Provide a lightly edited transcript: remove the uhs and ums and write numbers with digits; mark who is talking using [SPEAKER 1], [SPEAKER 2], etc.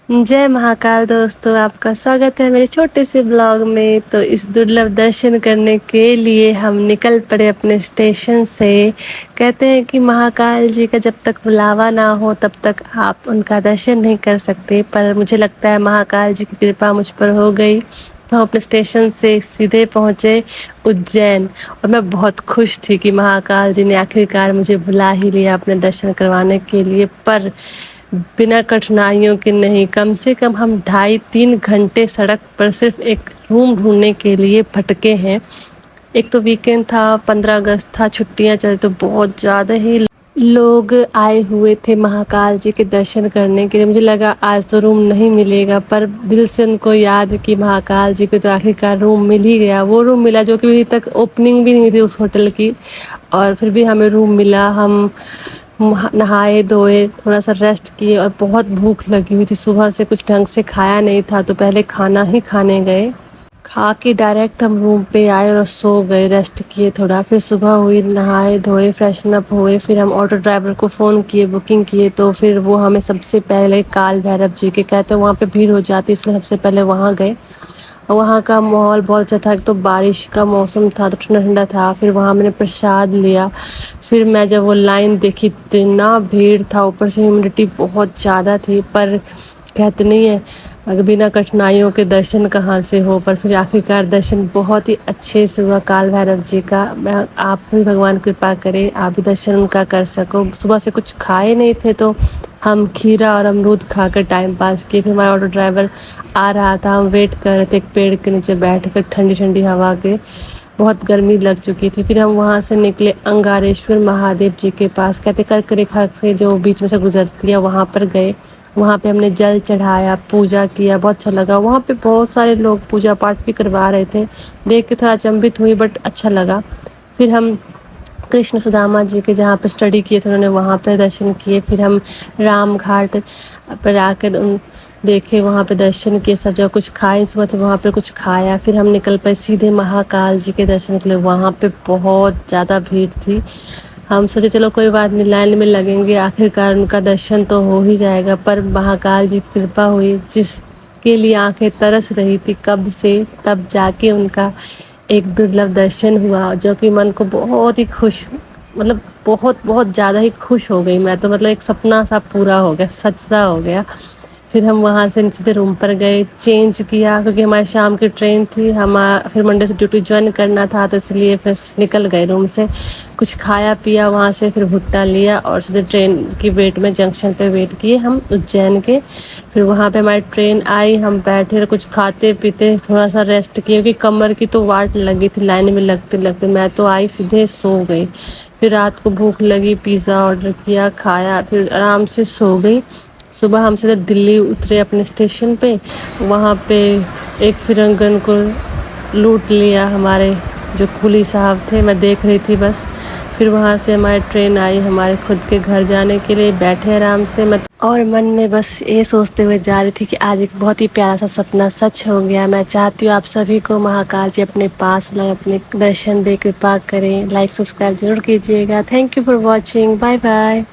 [SPEAKER 1] जय महाकाल दोस्तों, आपका स्वागत है मेरे छोटे से ब्लॉग में। तो इस दुर्लभ दर्शन करने के लिए हम निकल पड़े अपने स्टेशन से। कहते हैं कि महाकाल जी का जब तक बुलावा ना हो तब तक आप उनका दर्शन नहीं कर सकते, पर मुझे लगता है महाकाल जी की कृपा मुझ पर हो गई। तो हम अपने स्टेशन से सीधे पहुँचे उज्जैन, और मैं बहुत खुश थी कि महाकाल जी ने आखिरकार मुझे बुला ही लिया अपने दर्शन करवाने के लिए। पर बिना कठिनाइयों के नहीं, कम से कम हम 2.5-3 घंटे सड़क पर सिर्फ एक रूम ढूंढने के लिए भटके हैं। एक तो वीकेंड था, 15 अगस्त था, छुट्टियां चल, तो बहुत ज़्यादा ही लोग आए हुए थे महाकाल जी के दर्शन करने के लिए। मुझे लगा आज तो रूम नहीं मिलेगा, पर दिल से उनको याद कि महाकाल जी को तो आखिरकार रूम मिल ही गया। वो रूम मिला जो कि अभी तक ओपनिंग भी नहीं थी उस होटल की, और फिर भी हमें रूम मिला। हम नहाए धोए, थोड़ा सा रेस्ट किए, और बहुत भूख लगी हुई थी। सुबह से कुछ ढंग से खाया नहीं था, तो पहले खाना ही खाने गए। खा के डायरेक्ट हम रूम पे आए और सो गए, रेस्ट किए थोड़ा। फिर सुबह हुई, नहाए धोए, फ्रेशन अप हुए, फिर हम ऑटो ड्राइवर को फ़ोन किए, बुकिंग किए। तो फिर वो हमें सबसे पहले काल भैरव जी के, कहते हैं वहाँ पे भीड़ हो जाती, इसलिए सबसे पहले वहाँ गए। वहाँ का माहौल बहुत अच्छा था। एक तो बारिश का मौसम था तो ठंडा ठंडा था। फिर वहाँ मैंने प्रसाद लिया। फिर मैं जब वो लाइन देखी, इतना भीड़ था, ऊपर से ह्यूमिडिटी बहुत ज़्यादा थी। पर कहते नहीं है, अगर बिना कठिनाइयों के दर्शन कहाँ से हो। पर फिर आखिरकार दर्शन बहुत ही अच्छे से हुआ काल भैरव जी का। मैं आप भी भगवान कृपा करे, आप भी दर्शन उनका कर सको। सुबह से कुछ खाए नहीं थे, तो हम खीरा और अमरूद खाकर टाइम पास किए। फिर हमारा ऑटो ड्राइवर आ रहा था, हम वेट कर रहे थे एक पेड़ के नीचे बैठ कर ठंडी ठंडी हवा के। बहुत गर्मी लग चुकी थी। फिर हम वहाँ से निकले अंगारेश्वर महादेव जी के पास, कहते कर्क रेखा से जो बीच में से गुजरती है, वहाँ पर गए। वहाँ पे हमने जल चढ़ाया, पूजा किया, बहुत अच्छा लगा। वहाँ पे बहुत सारे लोग पूजा पाठ भी करवा रहे थे, देख के थोड़ा अचंभित हुई, बट अच्छा लगा। फिर हम कृष्ण सुदामा जी के जहाँ पे स्टडी किए थे उन्होंने, वहाँ पे दर्शन किए। फिर हम राम घाट पर आकर उन देखे, वहाँ पे दर्शन किए, सब जगह कुछ खाए। सुबह से वहाँ पे कुछ खाया। फिर हम निकल पाए सीधे महाकाल जी के दर्शन के लिए। वहाँ पे बहुत ज़्यादा भीड़ थी। हम सोचे चलो कोई बात नहीं, लाइन में लगेंगे, आखिरकार उनका दर्शन तो हो ही जाएगा। पर महाकाल जी की कृपा हुई, जिसके लिए आंखें तरस रही थी कब से, तब जाके उनका एक दुर्लभ दर्शन हुआ, जो कि मन को बहुत ही खुश, मतलब बहुत बहुत ज़्यादा ही खुश हो गई मैं तो। मतलब एक सपना सा पूरा हो गया, सच सा हो गया। फिर हम वहाँ से सीधे रूम पर गए, चेंज किया, क्योंकि हमारी शाम की ट्रेन थी। हम फिर मंडे से ड्यूटी ज्वाइन करना था, तो इसलिए फिर निकल गए रूम से। कुछ खाया पिया वहाँ से, फिर भुट्टा लिया, और सीधे ट्रेन की वेट में जंक्शन पे वेट किए हम उज्जैन के। फिर वहाँ पे हमारी ट्रेन आई, हम बैठे, कुछ खाते पीते, थोड़ा सा रेस्ट किए, क्योंकि कमर की तो वाट लगी थी लाइन में लगते लगते। मैं तो आई सीधे सो गई। फिर रात को भूख लगी, पिज़्ज़ा ऑर्डर किया, खाया, फिर आराम से सो गई। सुबह हम सीधे दिल्ली उतरे अपने स्टेशन पे। वहाँ पे एक फिरंगन को लूट लिया हमारे जो कुली साहब थे, मैं देख रही थी बस। फिर वहाँ से हमारी ट्रेन आई हमारे खुद के घर जाने के लिए। बैठे आराम से, मैं और मन में बस ये सोचते हुए जा रही थी कि आज एक बहुत ही प्यारा सा सपना सच हो गया। मैं चाहती हूँ आप सभी को महाकाल जी अपने पास बुलाए, अपने दर्शन दे, कृपा करें। लाइक सब्सक्राइब जरूर कीजिएगा। Thank you for watching, bye bye.